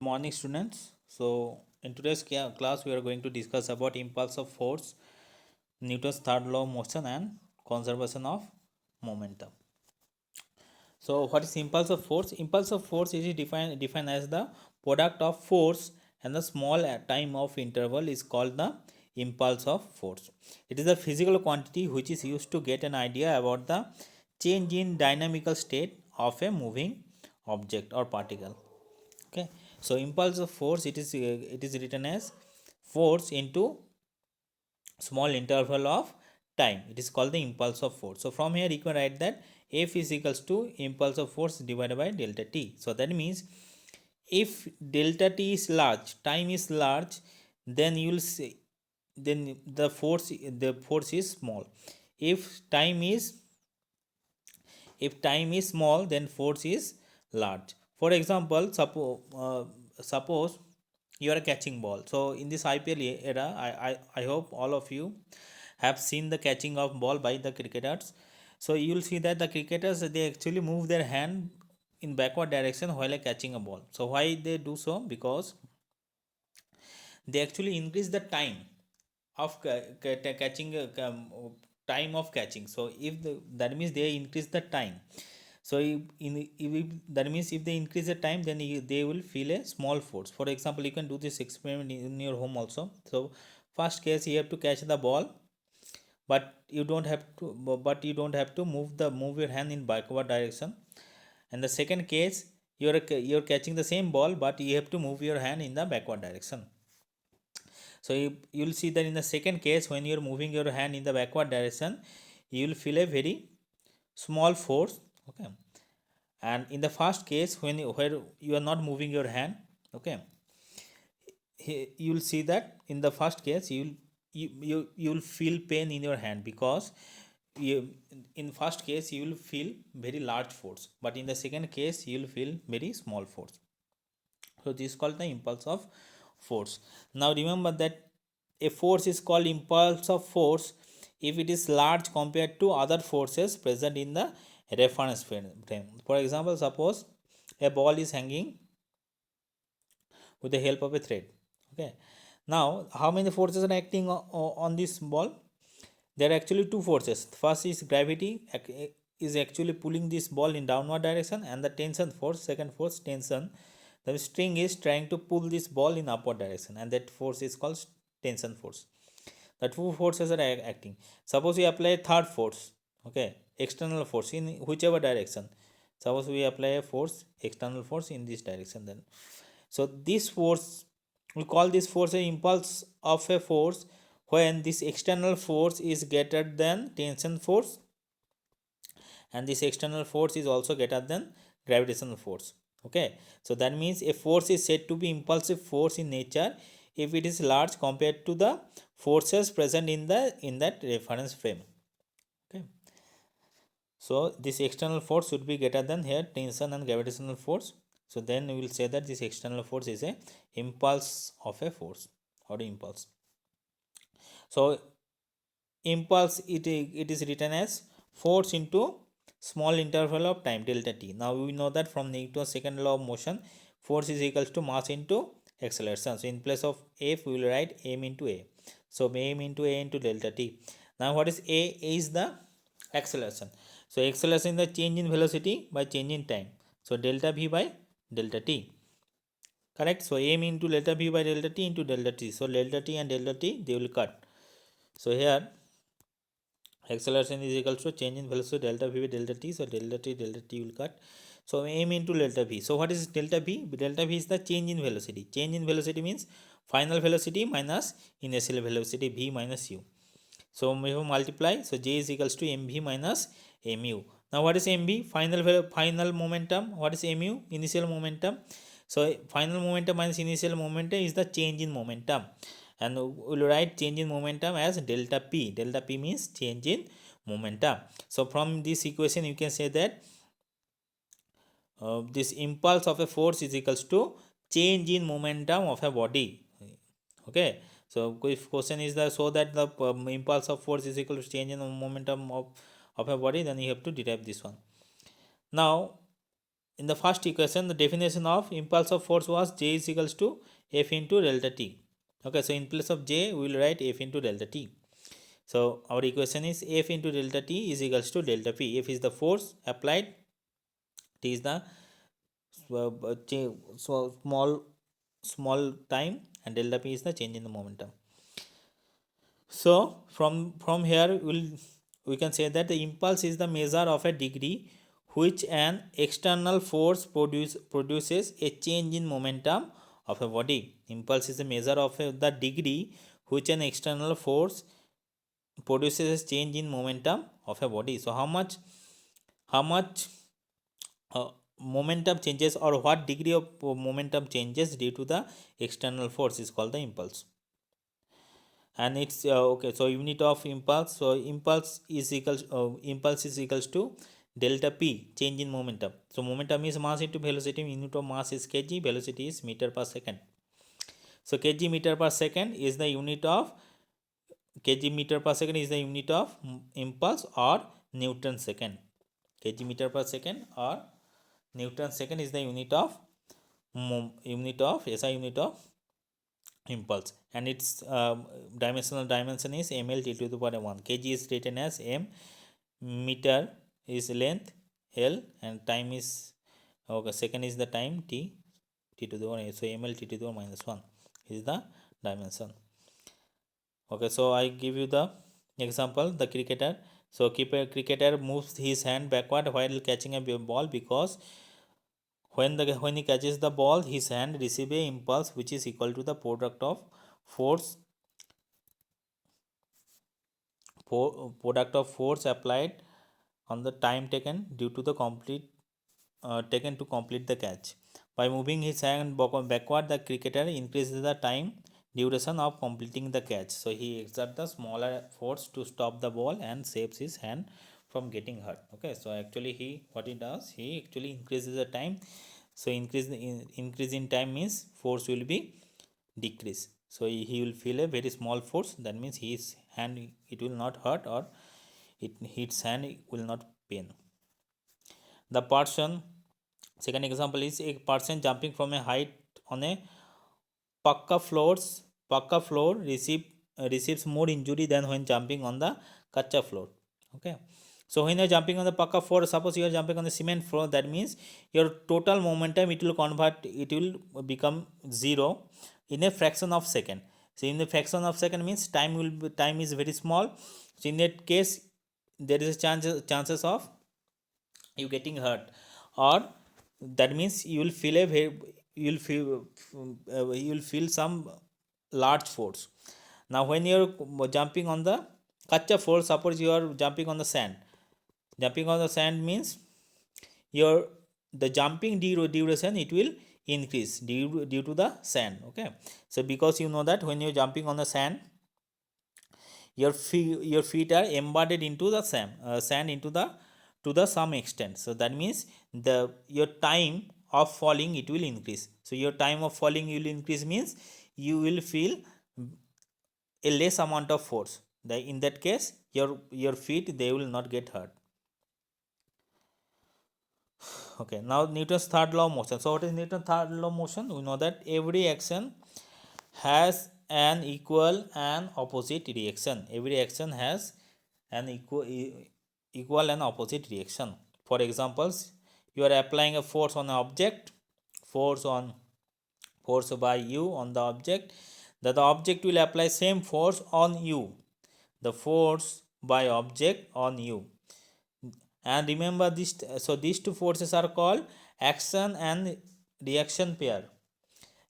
Morning, students. So in today's class we are going to discuss about impulse of force, Newton's third law of motion, and conservation of momentum. So what is impulse of force? Impulse of force is defined as the product of force and the small time of interval is called the impulse of force. It is a physical quantity which is used to get an idea about the change in dynamical state of a moving object or particle. Okay, so impulse of force, it is written as force into small interval of time. It is called the impulse of force. So from here you can write that F is equals to impulse of force divided by delta t. So that means if delta t is large, time is large, then you will see, then the force is small. if time is if time is small, then force is large. For example, suppose you are catching ball. So in this IPL era, I hope all of you have seen the catching of ball by the cricketers. So you will see that the cricketers, they actually move their hand in backward direction while catching a ball. So why they do so? Because they actually increase the time of catching, time of catching. So that means they increase the time. So that means if they increase the time, then they will feel a small force. For example, you can do this experiment in your home also. So first case, you have to catch the ball, but you don't have to move your hand in backward direction. And the second case, you're catching the same ball, but you have to move your hand in the backward direction. So you'll see that in the second case, when you're moving your hand in the backward direction, you will feel a very small force. Okay, and in the first case, where you are not moving your hand, okay, you'll see that in the first case you'll feel pain in your hand, because you, in first case you will feel very large force, but in the second case you will feel very small force. So this is called the impulse of force. Now remember that a force is called impulse of force if it is large compared to other forces present in the reference frame. For example, suppose a ball is hanging with the help of a thread. Okay, now how many forces are acting on this ball? There are actually two forces. First is gravity, is actually pulling this ball in downward direction, and the tension force, second force, tension. The string is trying to pull this ball in upward direction, and that force is called tension force. The two forces are acting. Suppose we apply a third force, okay, external force in whichever direction. Suppose we apply a force, external force in this direction, then so this force, we call this force a impulse of a force when this external force is greater than tension force, and this external force is also greater than gravitational force. Okay, so that means a force is said to be impulsive force in nature if it is large compared to the forces present in that reference frame. Okay, so this external force should be greater than here tension and gravitational force. So then we will say that this external force is a impulse of a force or impulse. So impulse, it is written as force into small interval of time delta t. Now we know that from Newton's second law of motion, force is equals to mass into acceleration. So in place of F, we will write m into a. So m into a into delta t. Now what is a? A is the acceleration. So acceleration is the change in velocity by change in time. So delta v by delta t. Correct? So m into delta v by delta t into delta t. So delta t and delta t, they will cut. So here acceleration is equal to change in velocity delta v by delta t. So delta t will cut. So m into delta v. So what is delta v? Delta v is the change in velocity. Change in velocity means final velocity minus initial velocity, v minus u. So we have multiply. So j is equals to mv minus mu. Now what is mv? Final momentum. What is mu? Initial momentum. So final momentum minus initial momentum is the change in momentum, and we will write change in momentum as delta p. Delta p means change in momentum. So from this equation you can say that this impulse of a force is equals to change in momentum of a body. Okay, so if question is the so that the impulse of force is equal to change in momentum of a body, then you have to derive this one. Now in the first equation, the definition of impulse of force was J is equals to F into delta T. Okay, so in place of J, we will write F into delta T. So our equation is F into delta T is equals to delta P. F is the force applied, T is the small time, and delta P is the change in the momentum. So from here we can say that the impulse is the measure of a degree which an external force produces a change in momentum of a body. Impulse is a measure of the degree which an external force produces a change in momentum of a body. So how much momentum changes, or what degree of momentum changes due to the external force, is called the impulse. And it's okay, so unit of impulse, so impulse is equals to delta P, change in momentum. So momentum is mass into velocity, unit of mass is kg, velocity is meter per second. So kg meter per second is the unit of impulse, or Newton second. Kg meter per second or Newton second is the unit of SI unit of impulse, and its dimension is ml t to the power 1. Kg is written as m, meter is length l, and time is okay, second is the time t to the power, so ml t to the power minus 1 is the dimension. Okay, so I give you the example, the cricketer. So cricketer moves his hand backward while catching a ball, because when he catches the ball, his hand receive a impulse which is equal to the product of force applied on the time taken due to the taken to complete the catch. By moving his hand backward, the cricketer increases the time duration of completing the catch. So he exerts the smaller force to stop the ball and saves his hand from getting hurt. Okay, so actually he actually increases the time. So increase in time means force will be decrease. So he will feel a very small force, that means his hand, it will not hurt, or his hand will not pain. The person, second example is a person jumping from a height on a Pakka floor receives more injury than when jumping on the kacha floor. Okay. So when you're jumping on the Pakka floor, suppose you are jumping on the cement floor, that means your total momentum, it will become zero in a fraction of second. So in the fraction of second means time is very small. So in that case, there is a chances of you getting hurt, or that means you will feel you will feel some large force. Now when you're jumping on the kacha floor, suppose you are jumping on the sand. Jumping on the sand means your the jumping duration, it will increase due to the sand. Okay, so because you know that when you're jumping on the sand, your feet are embedded into the sand into the to the some extent. So that means the your time of falling, it will increase. So your time of falling will increase means you will feel a less amount of force. In that case, your feet, they will not get hurt. Okay, now Newton's third law of motion. So what is Newton's third law of motion? We know that every action has an equal and opposite reaction. Every action has an equal and opposite reaction. For examples, you are applying a force on an object, force by you on the object, that the object will apply same force on you, the force by object on you. And remember this, so these two forces are called action and reaction pair.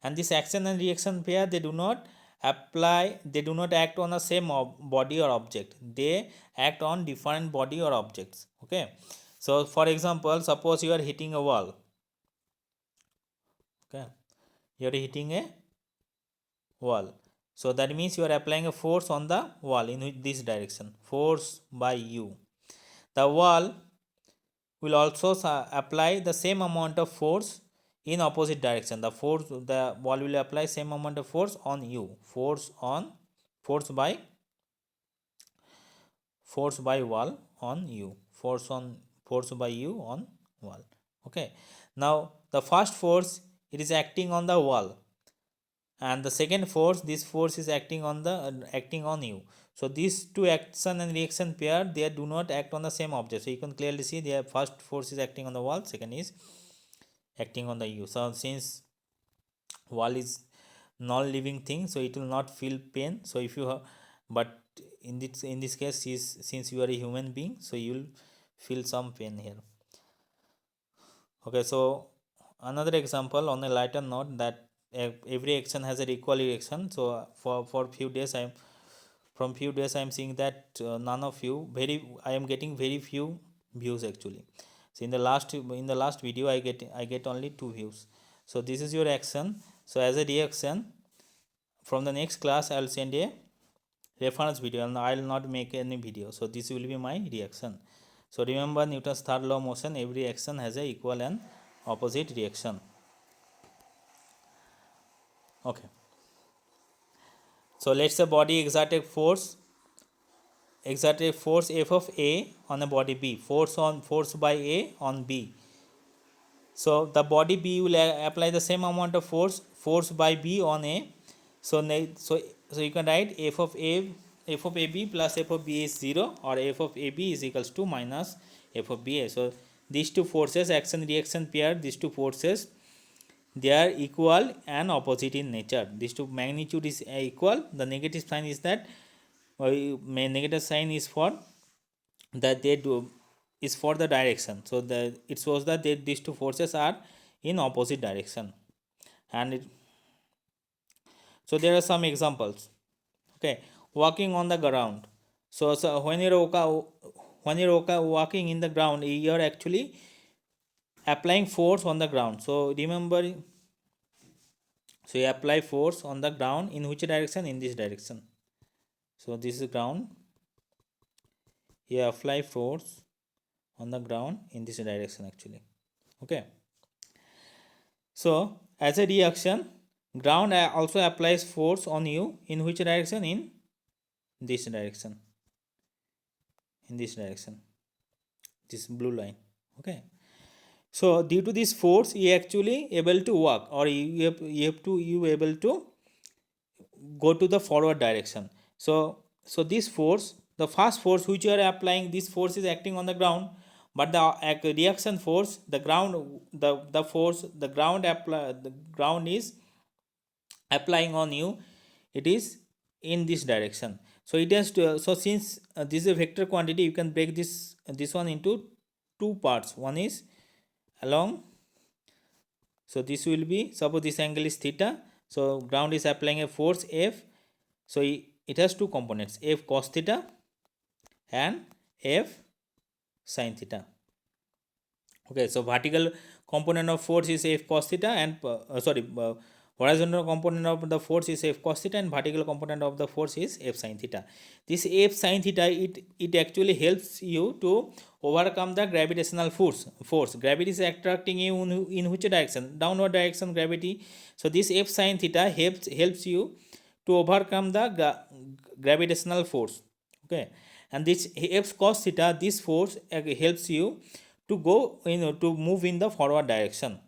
And this action and reaction pair, they do not act on the same body or object, they act on different body or objects. Okay, so for example, suppose you are hitting a wall. Okay, you are hitting a wall, so that means you are applying a force on the wall in this direction, force by you. The wall will also apply the same amount of force in opposite direction. The wall will apply same amount of force on you, force by wall on you, force by you on wall. Okay, Now the first force, it is acting on the wall, and the second force, this force is acting on the acting on you. So these two action and reaction pair, they do not act on the same object. So you can clearly see their first force is acting on the wall, second is acting on the you. So since wall is non-living thing, so it will not feel pain. So if you have, but in this case is, since you are a human being, so you will feel some pain here. Okay, so another example on a lighter note, that every action has an equal reaction. So for few days I'm from few days I'm seeing that none of you, very, I am getting very few views actually. So in the last video I get only 2 views. So this is your action. So as a reaction, from the next class I'll send a reference video and I'll not make any video. So this will be my reaction. So remember Newton's third law of motion, every action has a equal and opposite reaction. Okay, so let's say body exert a force f of a on a body b, force by a on b. So the body b will apply the same amount of force by b on a. So you can write f of ab plus f of b is 0, or f of ab is equals to minus f of ba. So these two forces, action reaction pair, these two forces, they are equal and opposite in nature. These two magnitude is equal. The negative sign is that negative sign is for that they do is for the direction. So it shows that these two forces are in opposite direction. And so there are some examples. Okay, walking on the ground. So when you're walking in the ground, you're actually applying force on the ground. So remember, so you apply force on the ground in which direction? In this direction. So this is ground, you apply force on the ground in this direction actually. Okay, so as a reaction, ground also applies force on you in which direction? In this direction, in this direction, this blue line. Okay, so due to this force, you actually able to walk, or you able to go to the forward direction. So this force, the first force which you are applying, this force is acting on the ground, but the reaction force, the ground, the force the ground apply, the ground is applying on you, it is in this direction. So it has to, so since this is a vector quantity, you can break this one into two parts. One is along, so this will be, suppose this angle is theta, so ground is applying a force F. So it has two components, F cos theta and F sin theta. Okay, so vertical component of force is F cos theta and horizontal component of the force is F cos theta, and vertical component of the force is F sin theta. This F sin theta, it actually helps you to overcome the gravitational force. Gravity is attracting you in which direction? Downward direction, gravity. So this F sin theta helps you to overcome the gravitational force. Okay, and this F cos theta, this force helps you to go, to move in the forward direction.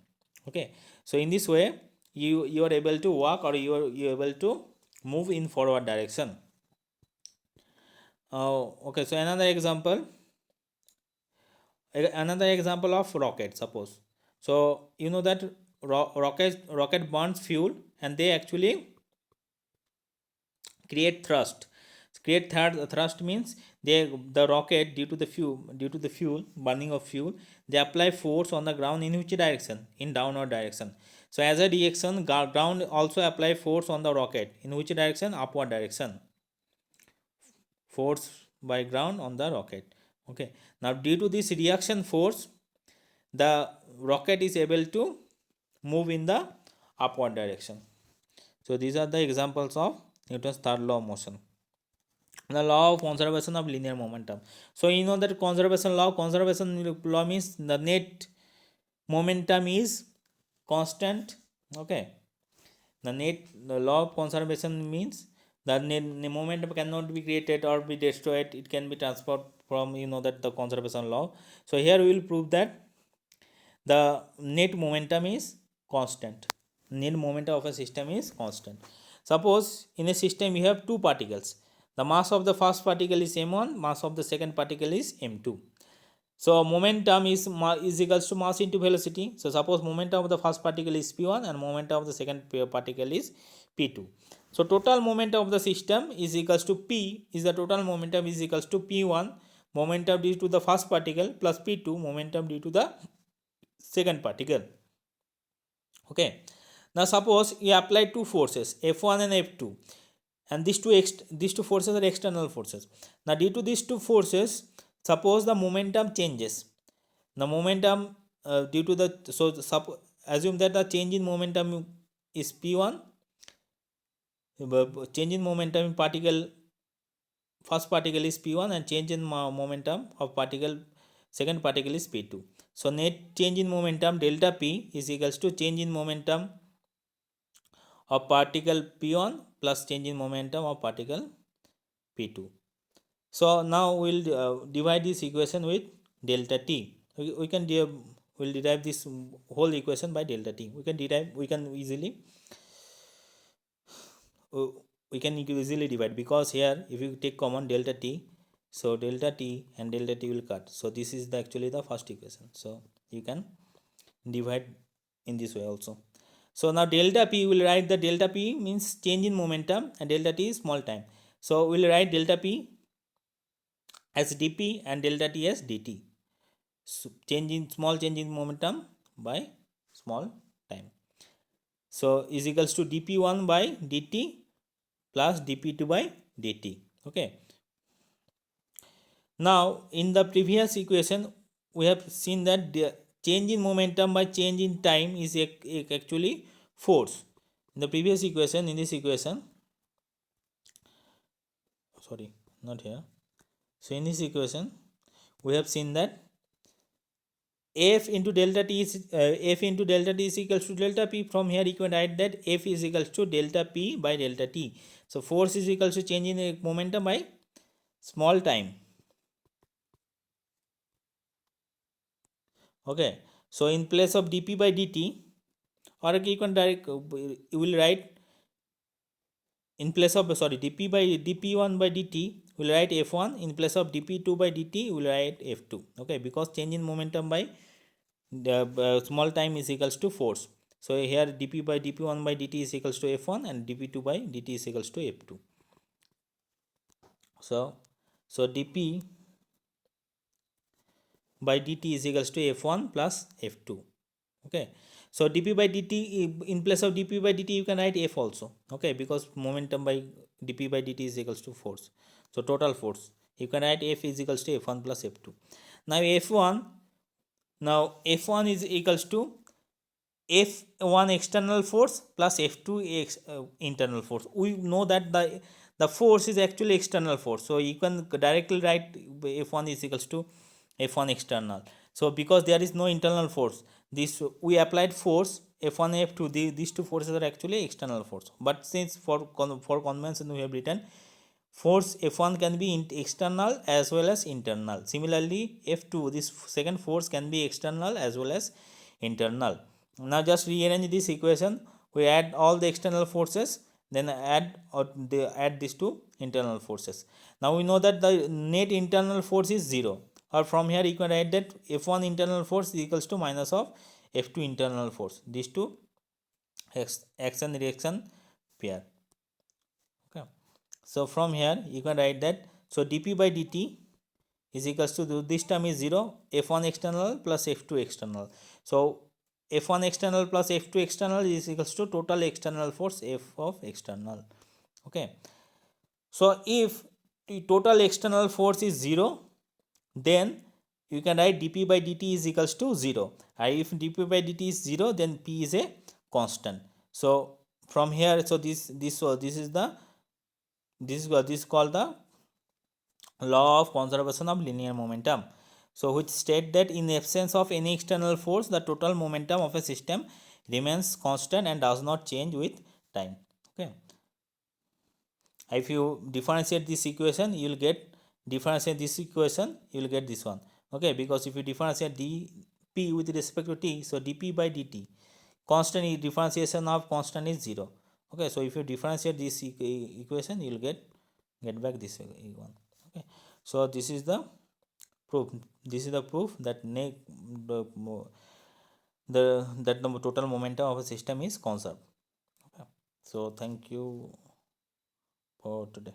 Okay, so in this way you are able to walk, or you are able to move in forward direction. Okay, so another example of rocket, suppose. So you know that rocket burns fuel, and they actually create thrust. Thrust means the rocket, due to the fuel, burning of fuel, they apply force on the ground in which direction? In downward direction. So as a reaction, ground also apply force on the rocket in which direction? Upward direction. Force by ground on the rocket. Okay, now due to this reaction force, the rocket is able to move in the upward direction. So these are the examples of Newton's third law of motion. The law of conservation of linear momentum. So you know that conservation law means the net momentum is constant. Okay, the law of conservation means the momentum cannot be created or be destroyed, it can be transferred from, that the conservation law. So here we will prove that the net momentum is constant. Net momentum of a system is constant. Suppose in a system you have two particles. The mass of the first particle is m1, mass of the second particle is m2. So momentum is equals to mass into velocity. So suppose momentum of the first particle is p1 and momentum of the second particle is p2. So total momentum of the system is equals to p is the total momentum is equals to p1 momentum due to the first particle plus p2 momentum due to the second particle. Okay. Now suppose you apply two forces F1 and F2, and these two forces are external forces. Now due to these two forces, suppose the momentum changes. The momentum due to the assume that the change in momentum is P1, change in momentum in particle first particle is P1 and change in momentum of particle second particle is P2. So net change in momentum delta P is equals to change in momentum of particle P1 plus change in momentum of particle P2. So now we'll divide this equation with delta T. We can we'll derive this whole equation by delta T. We can easily divide, because here if you take common delta T, so delta T and delta T will cut. So this is actually the first equation. So you can divide in this way also. So now delta P, will write the delta P means change in momentum and delta T is small time. So we'll write delta P as dp and delta T as dt. So small change in momentum by small time. So is equals to dp1 by dt plus dp2 by dt. Okay. Now in the previous equation we have seen that the change in momentum by change in time is actually force. In the previous equation, in this equation, sorry, not here. So in this equation we have seen that f into delta t is equals to delta p. From here you can write that f is equals to delta p by delta t. So force is equals to change in momentum by small time. Okay. So in place of dp by dt, or you can you will write in place of dp by dp1 by dt, will write f1. In place of dp2 by dt, will write f2. Okay, because change in momentum by the small time is equals to force. So here dp by dp1 by dt is equals to f1 and dp2 by dt is equals to f2. So dp by dt is equals to f1 plus f2. Okay. So dp by dt, in place of dp by dt you can write f also. Okay, because momentum by dp by dt is equals to force. So total force, you can write f is equals to f1 plus f2. Now f1 is equals to f1 external force plus f2 internal force. We know that the force is actually external force, so you can directly write f1 is equals to f1 external. So because there is no internal force, this we applied force f1 f2, these two forces are actually external force. But since for convention we have written force f1 can be external as well as internal. Similarly f2, this second force, can be external as well as internal. Now just rearrange this equation. We add all the external forces, then add these two internal forces. Now we know that the net internal force is 0, or from here you can write that f1 internal force is equals to minus of f2 internal force. These two action reaction pair. Okay. So from here you can write that, so dp by dt is equals to, this term is 0, f1 external plus f2 external. So f1 external plus f2 external is equals to total external force f of external. Okay. So if the total external force is 0, then you can write dp by dt is equals to 0. And if dp by dt is 0, then p is a constant. So from here, so this is called the law of conservation of linear momentum. So which state that in absence of any external force, the total momentum of a system remains constant and does not change with time. Okay. If you differentiate this equation, you will get this one. Okay, because if you differentiate p with respect to t, so dp by dt, constant differentiation of constant is 0. Okay, so if you differentiate this equation, you will get back this one. Okay, so this is the proof. This is the proof that the total momentum of a system is conserved. Okay, so thank you for today.